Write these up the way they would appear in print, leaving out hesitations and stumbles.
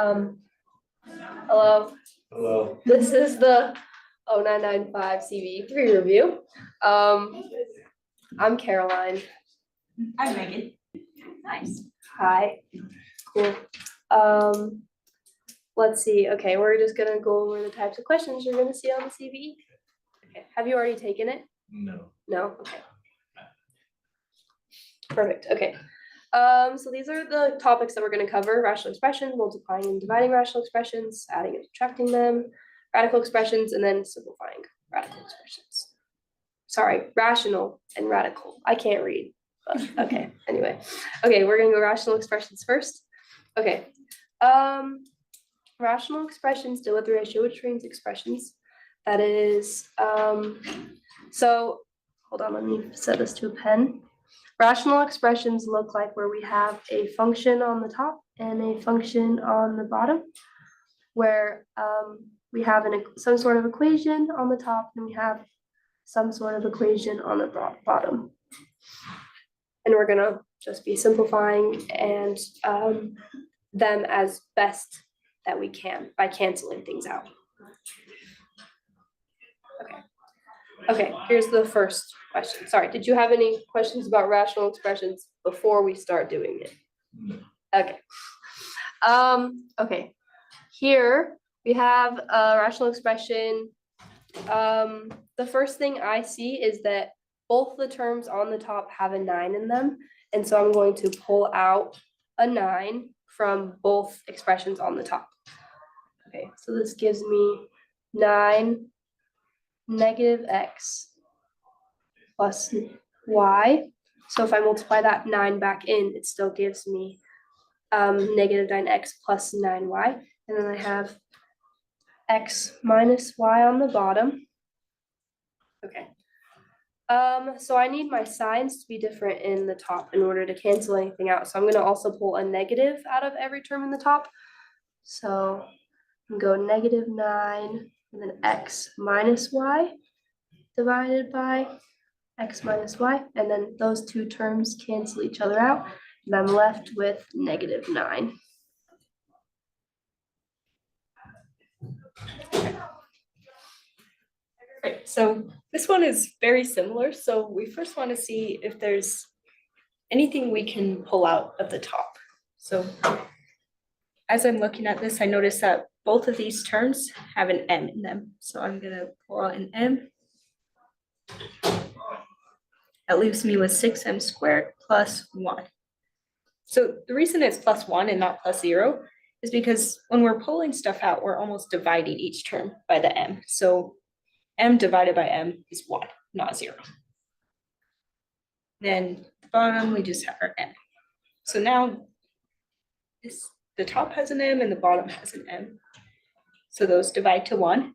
Hello. Hello. This is the 0995 CBE 3 review. I'm Caroline. Hi, Megan. Nice. Hi. Cool. Let's see. Okay, we're just gonna go over the types of questions you're gonna see on the CBE. Okay. Have you already taken it? No. No? Okay. Perfect. Okay. So these are the topics that we're going to cover: rational expressions, multiplying and dividing rational expressions, adding and subtracting them, radical expressions, and then simplifying radical expressions. Sorry, rational and radical. I can't read, but okay. Anyway, okay, we're going to go rational expressions first. Okay. Rational expressions deal with the ratio between expressions. That is, so hold on, let me set this to a pen. Rational expressions look like where we have a function on the top and a function on the bottom, where we have some sort of equation on the top and we have some sort of equation on the bottom. And we're gonna just be simplifying and them as best that we can by canceling things out. Okay, here's the first question. Sorry, did you have any questions about rational expressions before we start doing it? No. Okay. Okay. Here we have a rational expression. The first thing I see is that both the terms on the top have a 9 in them. And so I'm going to pull out a 9 from both expressions on the top. Okay, so this gives me 9 negative x plus y. So if I multiply that 9 back in, it still gives me negative 9x plus 9y. And then I have x minus y on the bottom. Okay. So I need my signs to be different in the top in order to cancel anything out. So I'm going to also pull a negative out of every term in the top. So I'm going to go negative 9 and then x minus y divided by x minus y, and then those two terms cancel each other out, and I'm left with negative 9. Right, so this one is very similar. So we first want to see if there's anything we can pull out of the top. So as I'm looking at this, I notice that both of these terms have an m in them. So I'm going to pull out an m. That leaves me with 6m squared plus 1. So the reason it's plus 1 and not plus 0 is because when we're pulling stuff out, we're almost dividing each term by the m. So m divided by m is 1, not 0. Then at the bottom, we just have our m. So now the top has an m and the bottom has an m. So those divide to 1.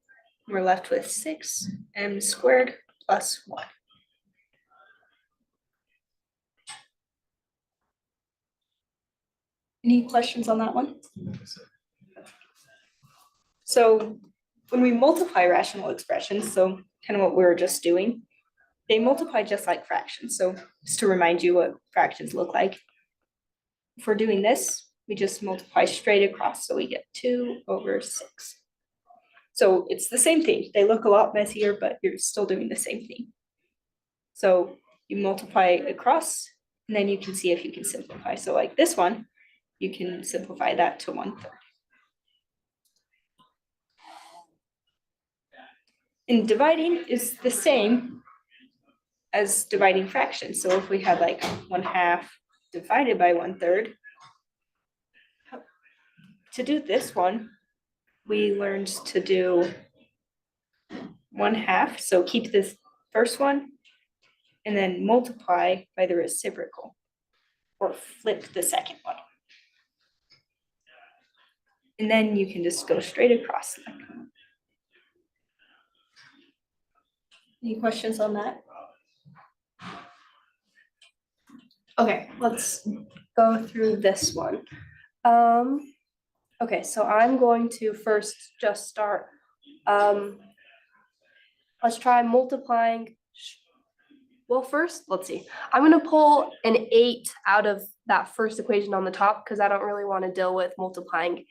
We're left with 6m squared plus 1. Any questions on that one? So when we multiply rational expressions, so kind of what we were just doing, they multiply just like fractions. So just to remind you what fractions look like, if we're doing this, we just multiply straight across. So we get 2 over 6. So it's the same thing. They look a lot messier, but you're still doing the same thing. So you multiply across, and then you can see if you can simplify. So like this one, you can simplify that to 1/3. And dividing is the same as dividing fractions. So if we had like 1/2 divided by 1/3, to do this one, we learned to do 1/2. So keep this first one and then multiply by the reciprocal, or flip the second one. And then you can just go straight across. Any questions on that? Okay, let's go through this one. Okay, so I'm going to first just start, let's try multiplying. Well, first, let's see. I'm going to pull an 8 out of that first equation on the top because I don't really want to deal with multiplying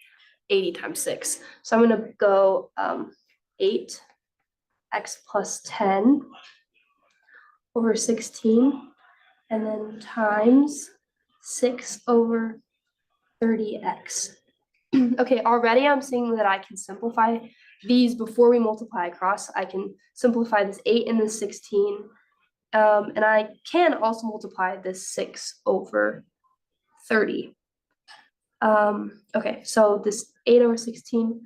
80 times 6. So I'm gonna go 8x plus 10 over 16, and then times 6 over 30x. Okay, already I'm seeing that I can simplify these before we multiply across. I can simplify this 8 and this 16. And I can also multiply this 6 over 30. Okay, so this 8 over 16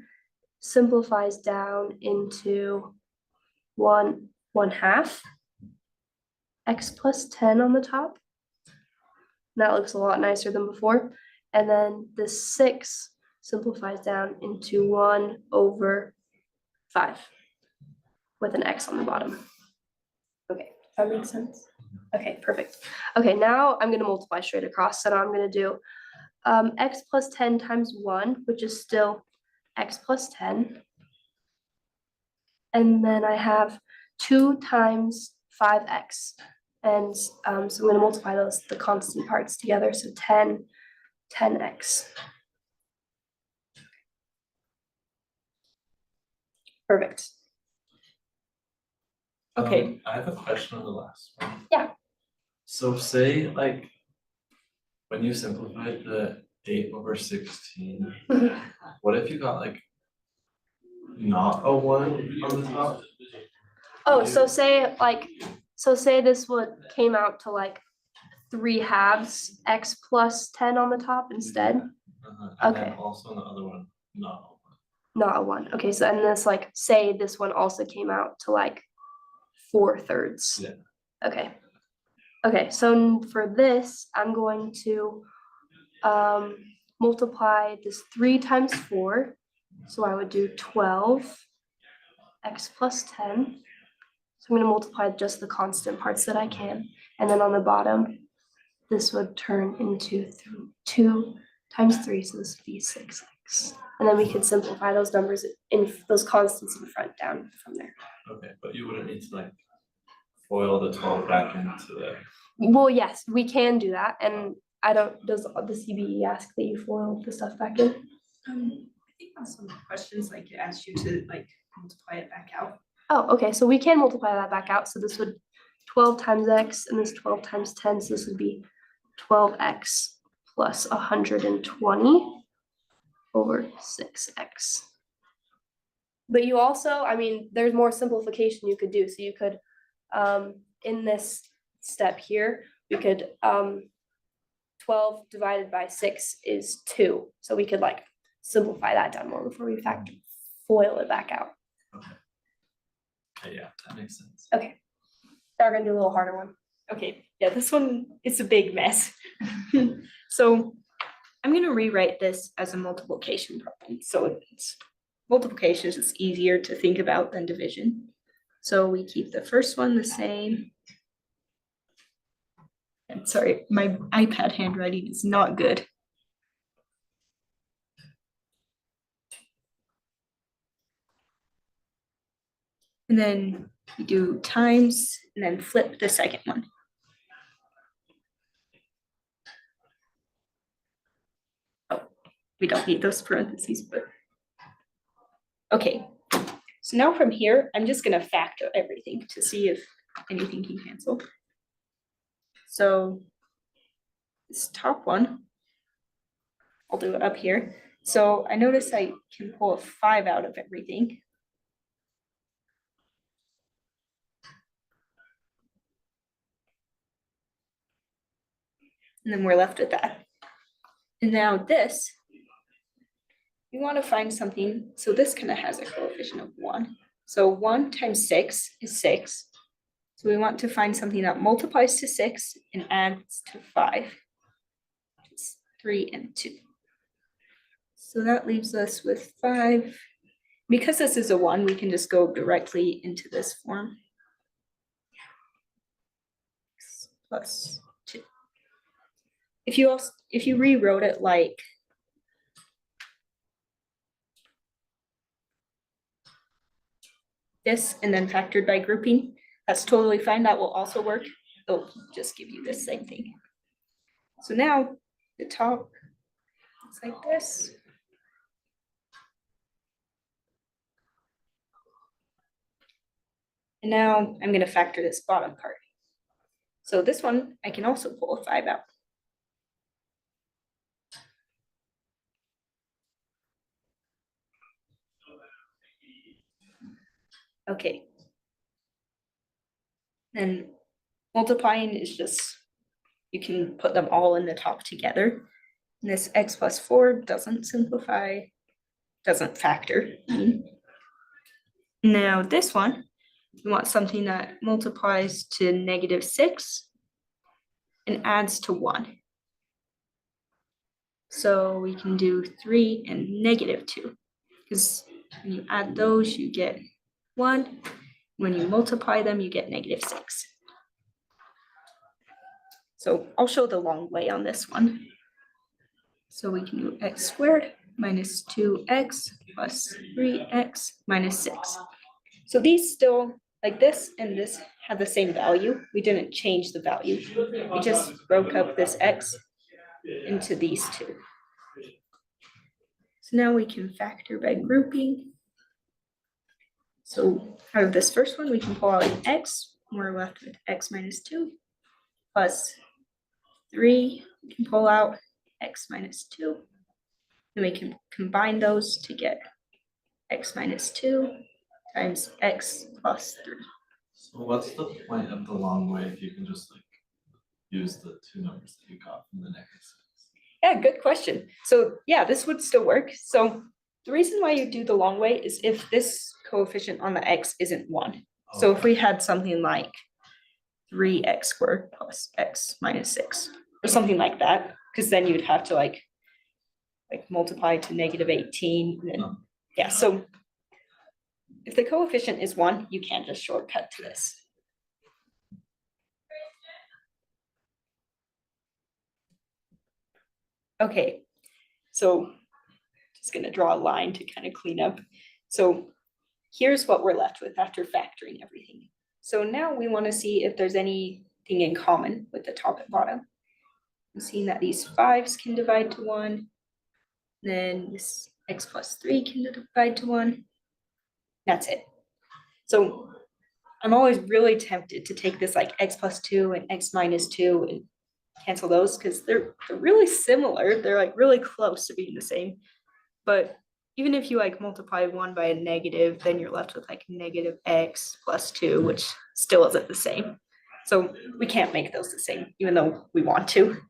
simplifies down into 1/2 x plus 10 on the top. That looks a lot nicer than before. And then this 6 simplifies down into 1/5 with an x on the bottom. Okay, that makes sense. Okay, perfect. Okay, now I'm going to multiply straight across. So now I'm going to do x plus 10 times 1, which is still x plus 10. And then I have 2 times 5x. And so I'm going to multiply the constant parts together. So 10x. Perfect. Okay. I have a question on the last one. Yeah. So say like, when you simplified the 8 over 16, what if you got like not a 1 on the top? Oh, so say this would came out to like 3/2 x plus 10 on the top instead. And Okay. then also on the other one, not a 1. Not a 1. Okay, so and this like say this one also came out to like 4/3. Yeah. Okay. Okay, so for this, I'm going to multiply this 3 times 4. So I would do 12 x plus 10. So I'm going to multiply just the constant parts that I can. And then on the bottom, this would turn into 2 times 3. So this would be 6x. And then we could simplify those numbers in those constants in front down from there. Okay, but you wouldn't need to like FOIL the 12 back into the. Well, yes, we can do that. And does the CBE ask that you FOIL the stuff back in? I think on some questions, like it asks you to like multiply it back out. Oh, okay, so we can multiply that back out. So this would 12 times x and this 12 times 10. So this would be 12x plus 120 over 6x. But you also, I mean, there's more simplification you could do. So you could, in this step here, we could, 12 divided by 6 is 2. So we could like simplify that down more before we FOIL it back out. Okay, yeah, that makes sense. Okay, now we're gonna do a little harder one. Okay, yeah, this one is a big mess. So I'm gonna rewrite this as a multiplication problem. So it's multiplication is easier to think about than division. So we keep the first one the same. And sorry, my iPad handwriting is not good. And then we do times and then flip the second one. Oh, we don't need those parentheses, but. Okay, so now from here, I'm just gonna factor everything to see if anything can cancel. So this top one, I'll do it up here. So I notice I can pull a 5 out of everything. And then we're left with that. And now this, we want to find something, so this kind of has a coefficient of 1. So 1 times 6 is 6. So we want to find something that multiplies to 6 and adds to 5. It's 3 and 2. So that leaves us with 5. Because this is a 1, we can just go directly into this form. X plus 2. If you rewrote it like this and then factored by grouping, that's totally fine. That will also work. It'll just give you the same thing. So now the top looks like this. And now I'm gonna factor this bottom part. So this one, I can also pull a 5 out. Okay. And multiplying is just, you can put them all in the top together. And this x plus 4 doesn't simplify, doesn't factor. Now this one, we want something that multiplies to -6 and adds to 1. So we can do 3 and -2, because when you add those, you get 1. When you multiply them, you get -6. So I'll show the long way on this one. So we can do x squared minus 2x plus 3x minus 6. So these still, like this and this, have the same value. We didn't change the value. We just broke up this x into these two. So now we can factor by grouping. So out of this first one, we can pull out an x. We're left with x minus 2 plus 3. We can pull out x minus 2. And we can combine those to get x minus 2 times x plus 3. So what's the point of the long way if you can just like use the two numbers that you got from the -6? Yeah, good question. So yeah, this would still work. So the reason why you do the long way is if this coefficient on the x isn't 1. So if we had something like 3x squared plus x minus 6 or something like that, because then you'd have to like multiply to -18. And then, yeah, so if the coefficient is 1, you can't just shortcut to this. Okay, so just gonna draw a line to kind of clean up. So here's what we're left with after factoring everything. So now we want to see if there's anything in common with the top and bottom. I'm seeing that these 5s can divide to 1. Then this x plus 3 can divide to 1. That's it. So I'm always really tempted to take this like x plus 2 and x minus 2 and cancel those because they're really similar. They're like really close to being the same. But even if you like multiply 1 by a negative, then you're left with like -x plus 2, which still isn't the same. So we can't make those the same, even though we want to.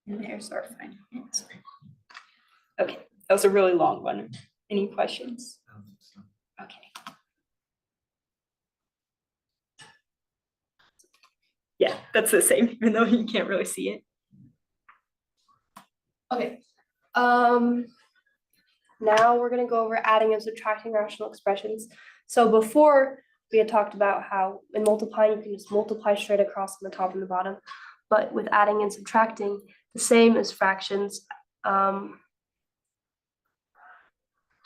And there's our final answer. Okay, that was a really long one. Any questions? I don't think so. Okay. Yeah, that's the same, even though you can't really see it. Okay, now we're gonna go over adding and subtracting rational expressions. So before, we had talked about how in multiplying, you can just multiply straight across on the top and the bottom. But with adding and subtracting, the same as fractions,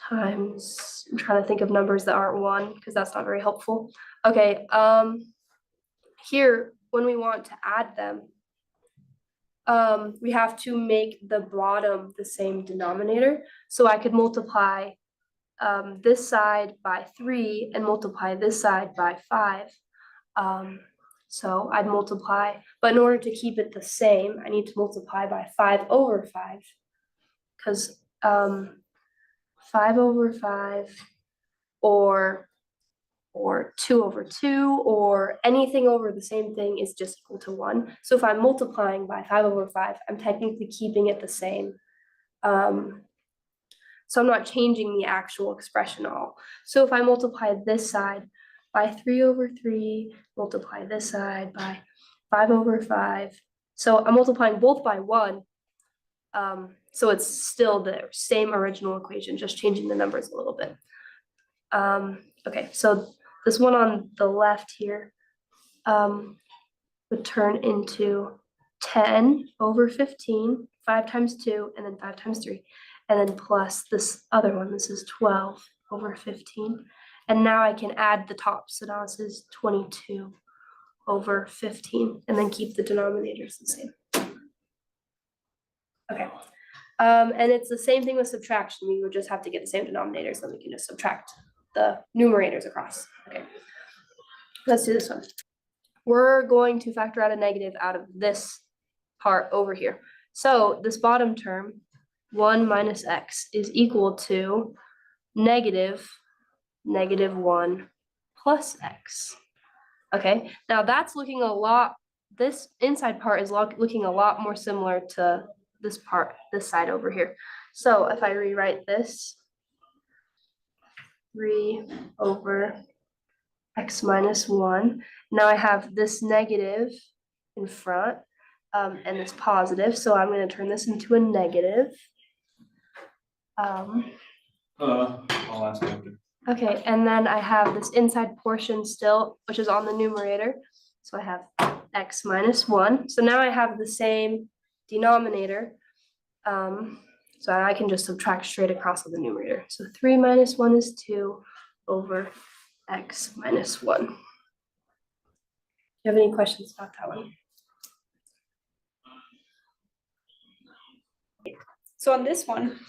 times, I'm trying to think of numbers that aren't 1, because that's not very helpful. Okay, here, when we want to add them, we have to make the bottom the same denominator. So I could multiply this side by 3 and multiply this side by 5. So I'd multiply, but in order to keep it the same, I need to multiply by 5 over 5. Because 5 over 5 or 2 over 2 or anything over the same thing is just equal to 1. So if I'm multiplying by 5 over 5, I'm technically keeping it the same. So I'm not changing the actual expression at all. So if I multiply this side by 3 over 3, multiply this side by 5 over 5. So I'm multiplying both by 1. So it's still the same original equation, just changing the numbers a little bit. Okay, so this one on the left here would turn into 10 over 15, 5 times 2, and then 5 times 3. And then plus this other one, this is 12 over 15. And now I can add the top. So now this is 22 over 15, and then keep the denominators the same. Okay, and it's the same thing with subtraction. We would just have to get the same denominators, then we can just subtract the numerators across. Okay, let's do this one. We're going to factor out a negative out of this part over here. So this bottom term, 1 minus x, is equal to negative 1 plus x. Okay, now that's looking a lot, this inside part is looking a lot more similar to this part, this side over here. So if I rewrite this, 3 over x minus 1, now I have this negative in front and this positive, so I'm going to turn this into a negative. I'll ask after. Okay, and then I have this inside portion still, which is on the numerator. So I have x minus 1. So now I have the same denominator. So I can just subtract straight across with the numerator. So 3 minus 1 is 2 over x minus 1. Do you have any questions about that one? So on this one,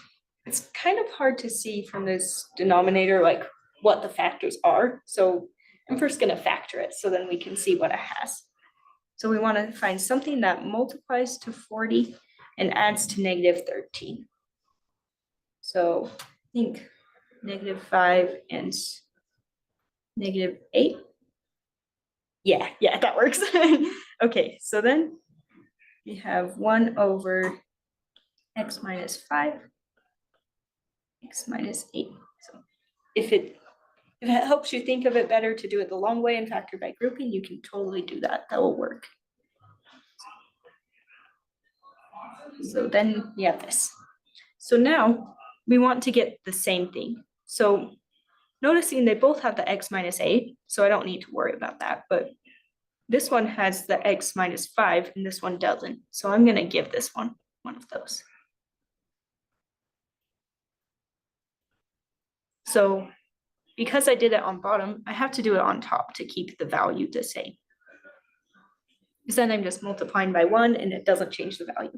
it's kind of hard to see from this denominator, like what the factors are. So I'm first gonna factor it so then we can see what it has. So we wanna find something that multiplies to 40 and adds to negative 13. So I think negative 5 and negative 8. Yeah, that works. Okay, so then we have 1 over x minus 5. X minus 8. So if it helps you think of it better to do it the long way and factor by grouping, you can totally do that. That will work. So then you have this. So now we want to get the same thing. So noticing they both have the x minus 8, so I don't need to worry about that. But this one has the x minus 5 and this one doesn't. So I'm going to give this one of those. So because I did it on bottom, I have to do it on top to keep the value the same. Because then I'm just multiplying by 1 and it doesn't change the value.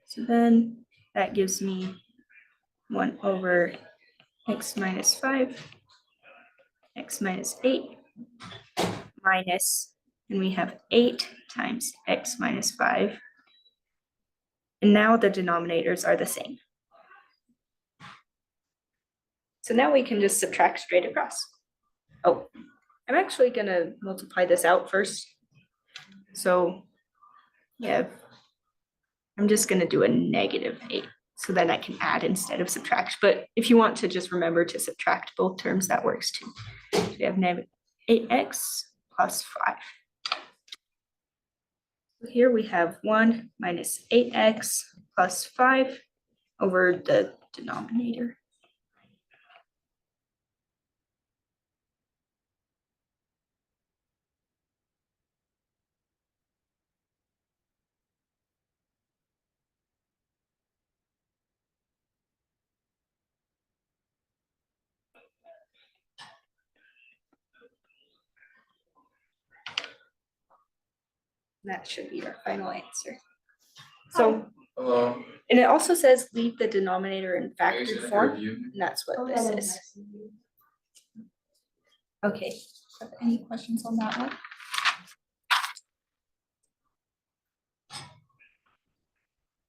So then that gives me 1 over x minus 5, x minus 8, minus, and we have 8 times x minus 5. And now the denominators are the same. So now we can just subtract straight across. Oh, I'm actually gonna multiply this out first. So yeah, I'm just gonna do a negative 8. So then I can add instead of subtract. But if you want to just remember to subtract both terms, that works too. So we have negative 8x plus 5. So here we have 1 minus 8x plus 5 over the denominator. That should be our final answer. So, and it also says leave the denominator in factored form, and that's what this is. Okay, any questions on that one?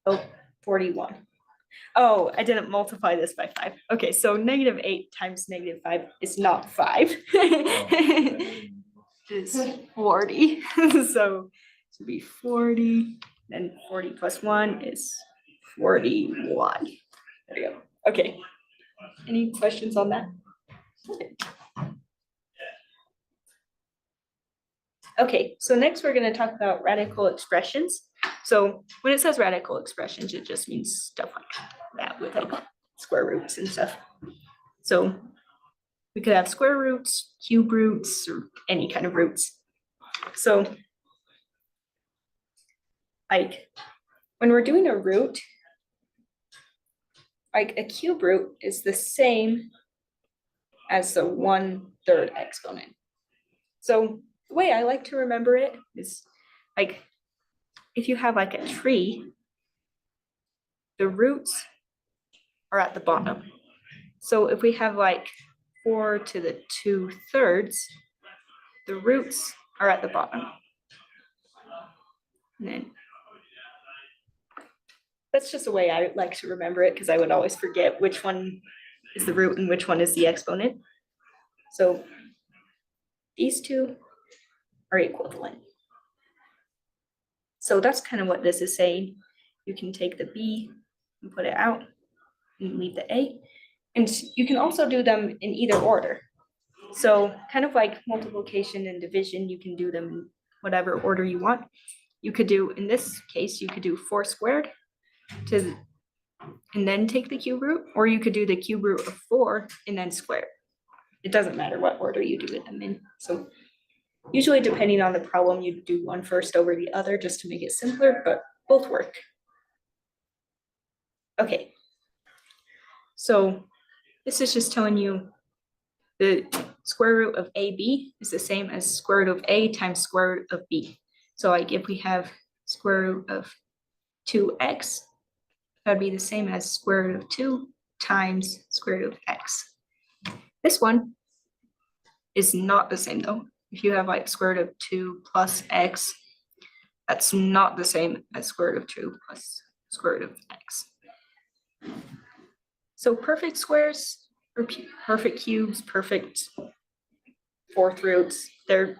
Oh, 41. Oh, I didn't multiply this by 5. Okay, so negative 8 times negative 5 is not 5. It's 40. So it should be 40, then 40 plus 1 is 41. There you go. Okay. Any questions on that? Okay, so next we're going to talk about radical expressions. So when it says radical expressions, it just means stuff like that with like square roots and stuff. So we could have square roots, cube roots, or any kind of roots. So like when we're doing a root, like a cube root is the same as the 1/3 exponent. So the way I like to remember it is like, if you have like a tree, the roots are at the bottom. So if we have like 4 to the 2/3, the roots are at the bottom. And then that's just the way I like to remember it, because I would always forget which one is the root and which one is the exponent. So these two are equivalent. So that's kind of what this is saying. You can take the B and put it out and leave the A. And you can also do them in either order. So kind of like multiplication and division, you can do them in whatever order you want. You could do, in this case, you could do 4 squared and then take the cube root, or you could do the cube root of 4 and then square. It doesn't matter what order you do them in. So usually depending on the problem, you do one first over the other just to make it simpler, but both work. Okay. So this is just telling you the square root of AB is the same as square root of A times square root of B. So like if we have square root of 2x, that would be the same as square root of 2 times square root of x. This one is not the same though. If you have like square root of 2 plus x, that's not the same as square root of 2 plus square root of x. So perfect squares, or perfect cubes, perfect fourth roots, that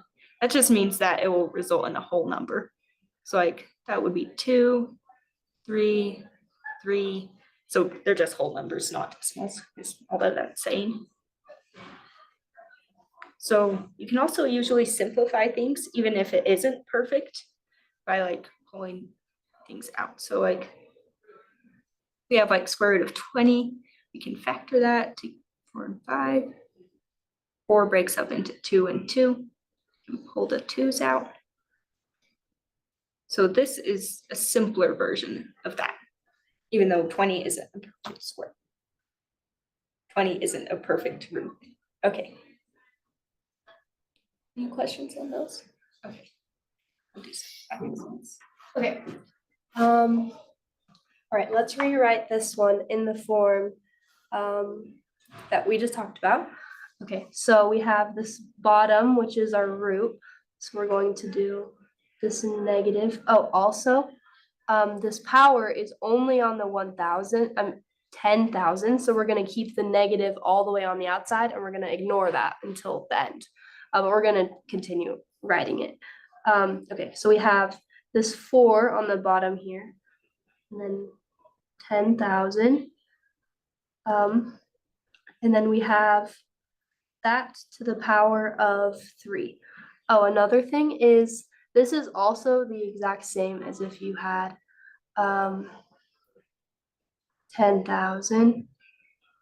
just means that it will result in a whole number. So like that would be 2, 3, 3. So they're just whole numbers, not decimals, is all that that's saying. So you can also usually simplify things, even if it isn't perfect, by like pulling things out. So like we have like square root of 20, we can factor that to 4 and 5. 4 breaks up into 2 and 2, and pull the 2's out. So this is a simpler version of that, even though 20 isn't a perfect square. 20 isn't a perfect root. Okay. Any questions on those? Okay. Okay. All right, let's rewrite this one in the form that we just talked about. Okay, so we have this bottom, which is our root. So we're going to do this in negative. Oh, also, this power is only on the 10,000. So we're gonna keep the negative all the way on the outside, and we're gonna ignore that until the end. But we're gonna continue writing it. Okay, so we have this 4 on the bottom here, and then 10,000. And then we have that to the power of 3. Oh, another thing is this is also the exact same as if you had 10,000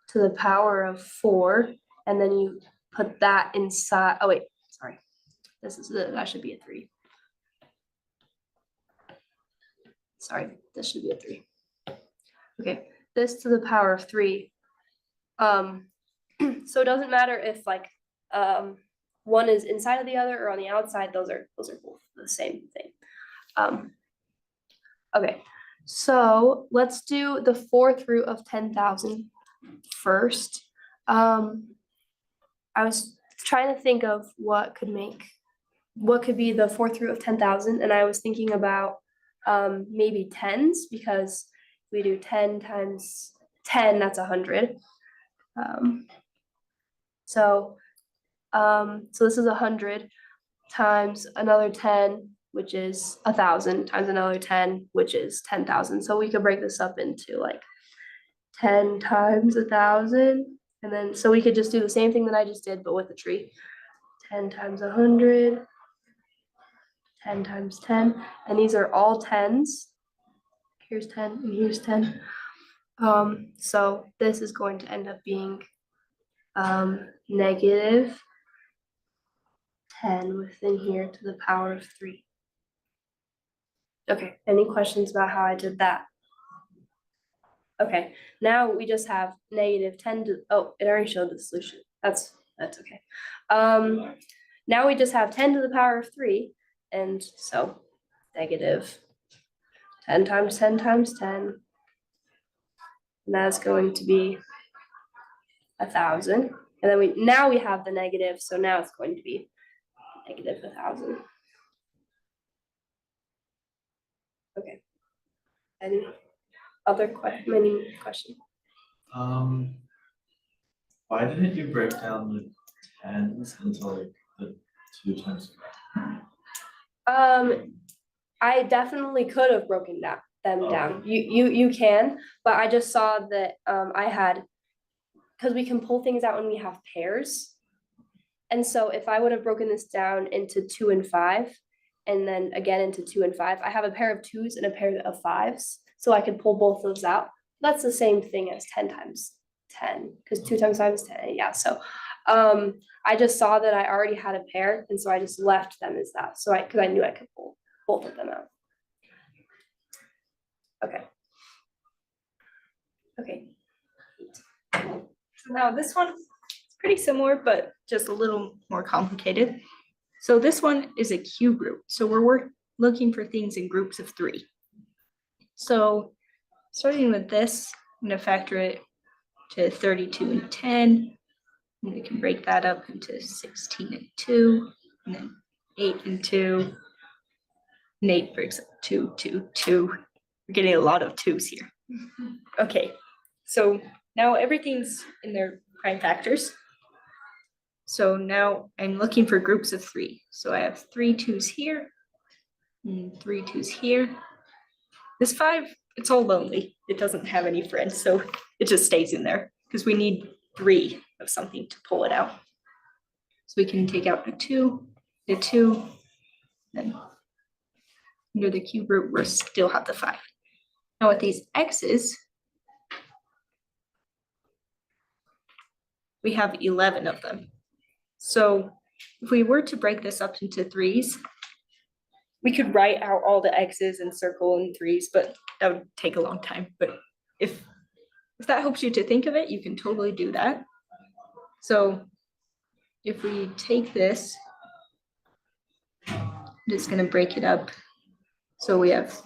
to the power of 4, and then you put that inside. Oh wait, sorry. That should be a 3. Sorry, this should be a 3. Okay, this to the power of 3. So it doesn't matter if like one is inside of the other or on the outside. Those are both the same thing. Okay, so let's do the 4th root of 10,000 first. I was trying to think of what could be the 4th root of 10,000, and I was thinking about maybe tens, because we do 10 times 10, that's 100. So this is 100 times another 10, which is 1,000, times another 10, which is 10,000. So we could break this up into like 10 times 1,000, and then so we could just do the same thing that I just did, but with a tree. 10 times 100, 10 times 10, and these are all tens. Here's 10 and here's 10. So this is going to end up being negative 10 within here to the power of 3. Okay, any questions about how I did that? Okay, now we just have negative 10 to, oh, it already showed the solution. That's okay. Now we just have 10 to the power of 3, and so negative 10 times 10 times 10. And that's going to be 1,000. And then now we have the negative, so now it's going to be negative 1,000. Okay. Any other many questions? Why didn't you break down the tens into like the 2 times 5? I definitely could have broken them down. You can, but I just saw that I had, because we can pull things out when we have pairs. And so if I would have broken this down into 2 and 5, and then again into 2 and 5, I have a pair of 2s and a pair of 5s, so I could pull both those out. That's the same thing as 10 times 10, because 2 times 5 is 10. Yeah, so I just saw that I already had a pair, and so I just left them as that. So because I knew I could pull both of them out. Okay. Okay. Now this one is pretty similar, but just a little more complicated. So this one is a cube root. So we're looking for things in groups of 3. So starting with this, I'm going to factor it to 32 and 10. And we can break that up into 16 and 2, and then 8 and 2. And 8 breaks up 2, 2, 2. We're getting a lot of 2s here. Okay, so now everything's in their prime factors. So now I'm looking for groups of 3. So I have 3 2s here and 3 2s here. This 5, it's all lonely. It doesn't have any friends, so it just stays in there because we need 3 of something to pull it out. So we can take out a 2, then under the cube root, we still have the 5. Now with these x's, we have 11 of them. So if we were to break this up into 3s, we could write out all the x's and circle in 3s, but that would take a long time. But if that helps you to think of it, you can totally do that. So if we take this, I'm just going to break it up. So we have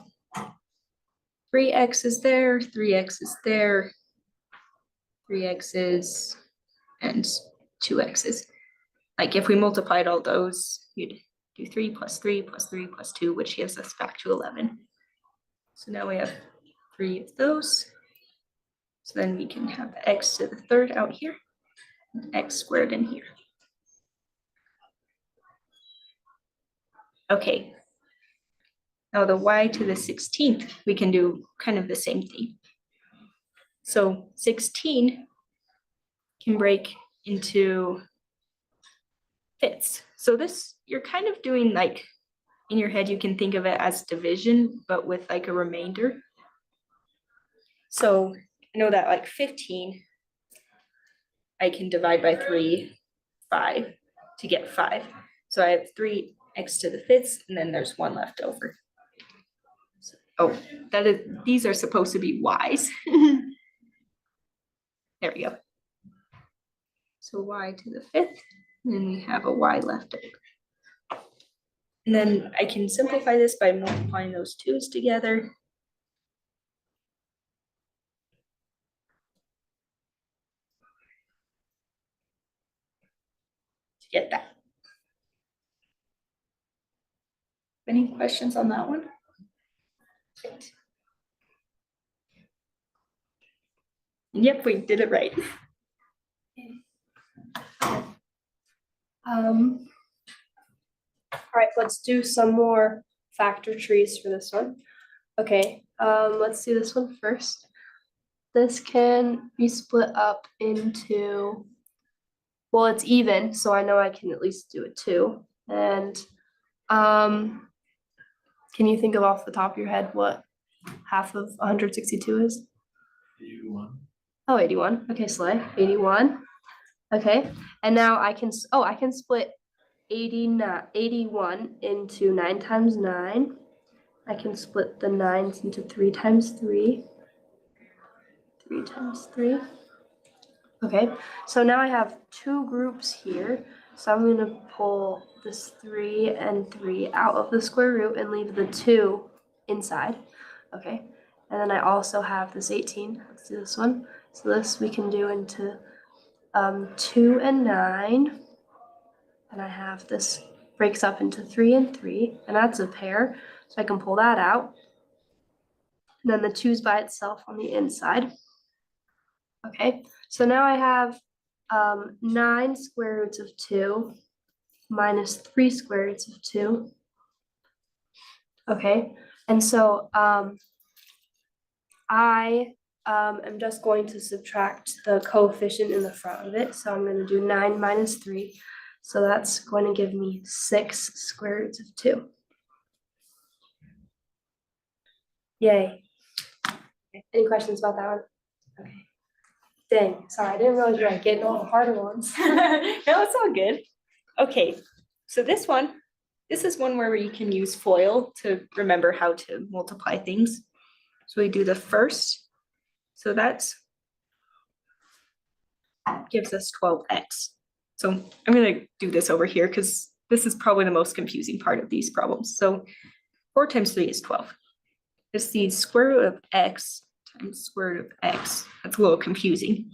3 x's there, 3 x's there, 3 x's, and 2 x's. Like if we multiplied all those, you'd do 3 plus 3 plus 3 plus 2, which gives us back to 11. So now we have 3 of those. So then we can have x to the 3rd out here, and x squared in here. Okay. Now the y to the 16th, we can do kind of the same thing. So 16 can break into fifths. So this, you're kind of doing like, in your head, you can think of it as division, but with like a remainder. So I know that like 15, I can divide by 3, 5 to get 5. So I have 3x to the 5ths, and then there's 1 left over. Oh, these are supposed to be y's. There we go. So y to the 5th, and then we have a y left over. And then I can simplify this by multiplying those 2's together. To get that. Any questions on that one? Great. Yep, we did it right. All right, let's do some more factor trees for this one. Okay, let's do this one first. This can be split up into, well, it's even, so I know I can at least do it 2. And can you think of off the top of your head what half of 162 is? 81. Oh, 81. Okay, Slay. 81. Okay, and now I can split 81 into 9 times 9. I can split the 9s into 3 times 3. 3 times 3. Okay, so now I have 2 groups here. So I'm gonna pull this 3 and 3 out of the square root and leave the 2 inside, okay? And then I also have this 18, let's do this one. So this we can do into 2 and 9. And I have this breaks up into 3 and 3, and that's a pair, so I can pull that out. And then the 2's by itself on the inside. Okay, so now I have 9 square roots of 2 minus 3 square roots of 2. Okay, and so I am just going to subtract the coefficient in the front of it. So I'm going to do 9 minus 3. So that's going to give me 6 square roots of 2. Yay. Any questions about that one? Okay. Dang, sorry, I didn't realize you were getting all the harder ones. No, it's all good. Okay, so this is one where you can use FOIL to remember how to multiply things. So we do the first. So that gives us 12x. So I'm gonna do this over here because this is probably the most confusing part of these problems. So 4 times 3 is 12. It's the square root of x times square root of x. That's a little confusing.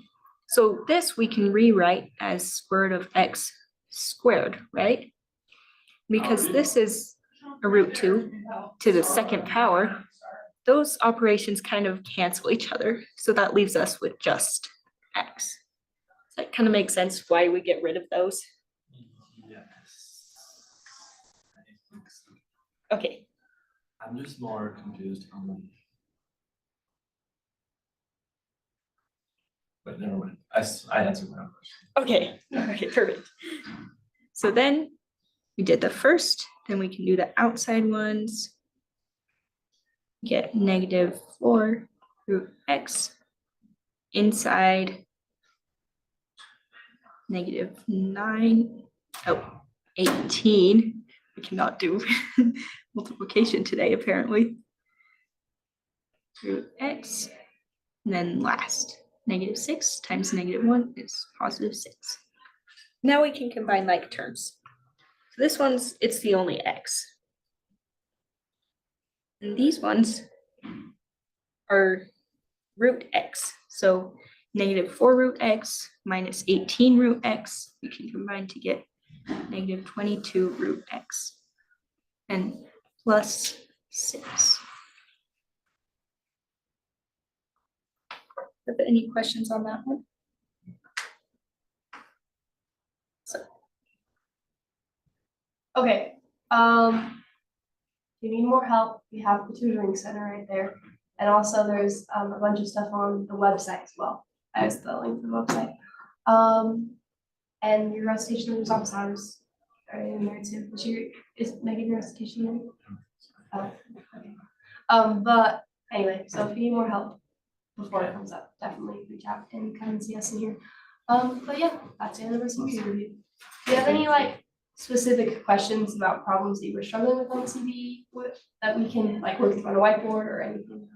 So this we can rewrite as square root of x squared, right? Because this is a root 2 to the second power. Those operations kind of cancel each other. So that leaves us with just x. Does that kind of make sense why we get rid of those? Yes. I think so. Okay, I'm just more confused on the. But never mind. I answered my own question. okay, perfect. So then we did the first, then we can do the outside ones. Get negative 4 root x inside negative 9, 18. We cannot do multiplication today, apparently. Root x, and then last, negative 6 times negative 1 is positive 6. Now we can combine like terms. So this one's, it's the only x. And these ones are root x. So negative 4 root x minus 18 root x, we can combine to get negative 22 root x and plus 6. Are there any questions on that one? Okay, if you need more help, we have the tutoring center right there. And also there's a bunch of stuff on the website as well. There's the link to the website. And your recitation numbers officers are in there too. Is Megan your recitation number? Oh, okay. But anyway, so if you need more help before it comes up, definitely reach out and come and see us in here. But yeah, that's the end of our CBE review. Do you have any specific questions about problems that you were struggling with on the CBE that we can work through on a whiteboard or anything?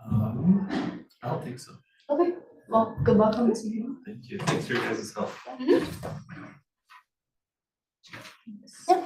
I don't think so. Okay, well, good luck on the CBE. Thank you. Thanks for your guys' help. Yeah.